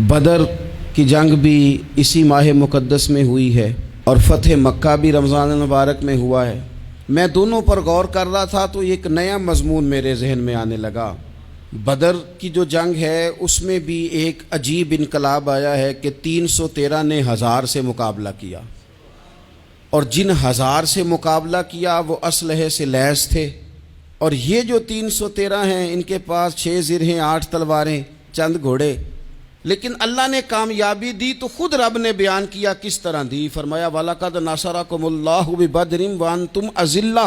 बदर की जंग भी इसी माह मुक़द्दस में हुई है और फ़तह मक्का भी रमज़ान मुबारक में हुआ है। मैं दोनों पर गौर कर रहा था तो एक नया मज़मून मेरे जहन में आने लगा। बदर की जो जंग है उसमें भी एक अजीब इनकलाब आया है कि 313 ने 1000 से मुकाबला किया, और जिन 1000 से मुकाबला किया वो असलहे से लैस थे, और ये जो 313 हैं इनके पास 6 ज़िरहें, 8 तलवारें, चंद घोड़े। लेकिन अल्लाह ने कामयाबी दी तो खुद रब ने बयान किया किस तरह दी। फरमाया वलक़द नसरकुमुल्लाहु बिबदरिन व अंतुम अज़िल्ला।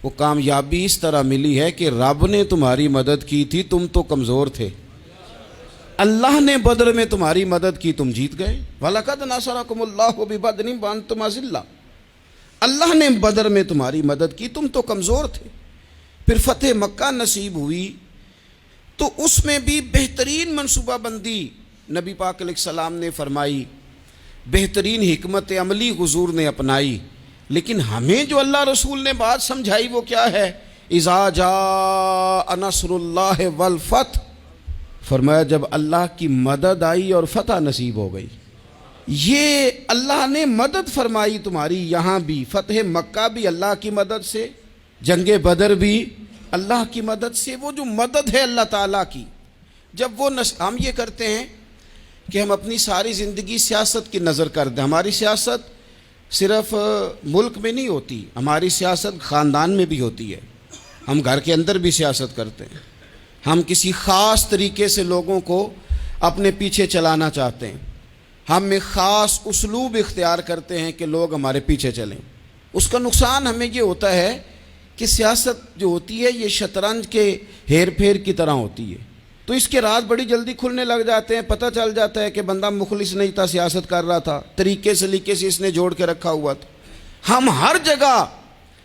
वो कामयाबी इस तरह मिली है कि रब ने तुम्हारी मदद की थी, तुम तो कमज़ोर थे। अल्लाह ने बदर में तुम्हारी मदद की, तुम जीत गए। वलक़द नसरकुमुल्लाहु बिबदरिन व अंतुम अज़िल्ला। अल्लाह ने बदर में तुम्हारी मदद की, तुम तो कमज़ोर थे। फिर फ़तह मक्का नसीब हुई तो उसमें भी बेहतरीन मनसूबाबंदी नबी पाक अलैहिस्सलाम ने फरमाई, बेहतरीन हिकमत अमली हुजूर ने अपनाई। लेकिन हमें जो अल्लाह रसूल ने बात समझाई वो क्या है? इज़ा जा नस्रुल्लाह वल फतह। फरमाया जब अल्लाह की मदद आई और फतह नसीब हो गई। ये अल्लाह ने मदद फरमाई तुम्हारी, यहाँ भी फ़तह मक्का भी अल्लाह की मदद से, जंगे बदर भी अल्लाह की मदद से। वो जो मदद है अल्लाह ताला की, जब वो हम ये करते हैं कि हम अपनी सारी ज़िंदगी सियासत की नज़र कर दें। हमारी सियासत सिर्फ़ मुल्क में नहीं होती, हमारी सियासत ख़ानदान में भी होती है। हम घर के अंदर भी सियासत करते हैं। हम किसी ख़ास तरीके से लोगों को अपने पीछे चलाना चाहते हैं। हम एक ख़ास उसलूब इख्तियार करते हैं कि लोग हमारे पीछे चलें। उसका नुकसान हमें ये होता है कि सियासत जो होती है ये शतरंज के हेर फेर की तरह होती है। तो इसके राज बड़ी जल्दी खुलने लग जाते हैं। पता चल जाता है कि बंदा मुखलिस नहीं था, सियासत कर रहा था, तरीके सलीके से इसने जोड़ के रखा हुआ था। हम हर जगह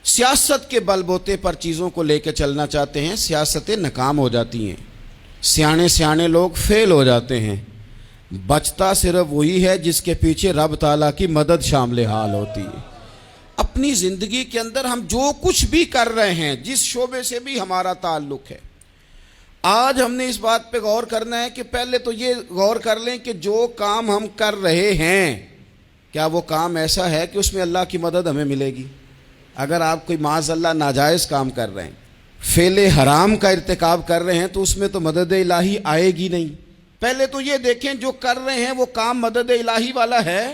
सियासत के बलबोते पर चीज़ों को लेकर चलना चाहते हैं, सियासतें नाकाम हो जाती हैं, सियाने सियाने लोग फेल हो जाते हैं। बचता सिर्फ वही है जिसके पीछे रब ताला की मदद शामिल हाल होती है। अपनी ज़िंदगी के अंदर हम जो कुछ भी कर रहे हैं, जिस शोबे से भी हमारा ताल्लुक़ है, आज हमने इस बात पे गौर करना है कि पहले तो ये गौर कर लें कि जो काम हम कर रहे हैं क्या वो काम ऐसा है कि उसमें अल्लाह की मदद हमें मिलेगी। अगर आप कोई माज़अल्लाह नाजायज़ काम कर रहे हैं, फेले हराम का इर्तिकाब कर रहे हैं, तो उसमें तो मदद इलाही आएगी नहीं। पहले तो ये देखें जो कर रहे हैं वो काम मदद इलाही वाला है,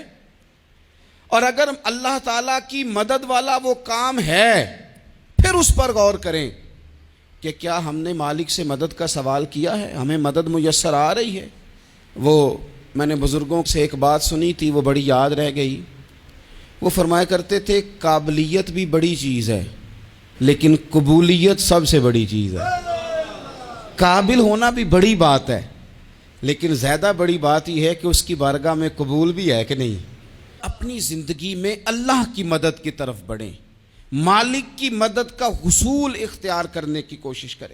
और अगर अल्लाह ताला की मदद वाला वो काम है फिर उस पर गौर करें कि क्या हमने मालिक से मदद का सवाल किया है, हमें मदद मुयस्सर आ रही है। वो मैंने बुज़ुर्गों से एक बात सुनी थी, वो बड़ी याद रह गई। वो फरमाया करते थे काबिलियत भी बड़ी चीज़ है लेकिन कबूलियत सबसे बड़ी चीज़ है। काबिल होना भी बड़ी बात है लेकिन ज़्यादा बड़ी बात यह है कि उसकी बारगाह में कबूल भी है कि नहीं। अपनी ज़िंदगी में अल्लाह की मदद की तरफ बढ़ें, मालिक की मदद का हुसूल इख्तियार करने की कोशिश करें।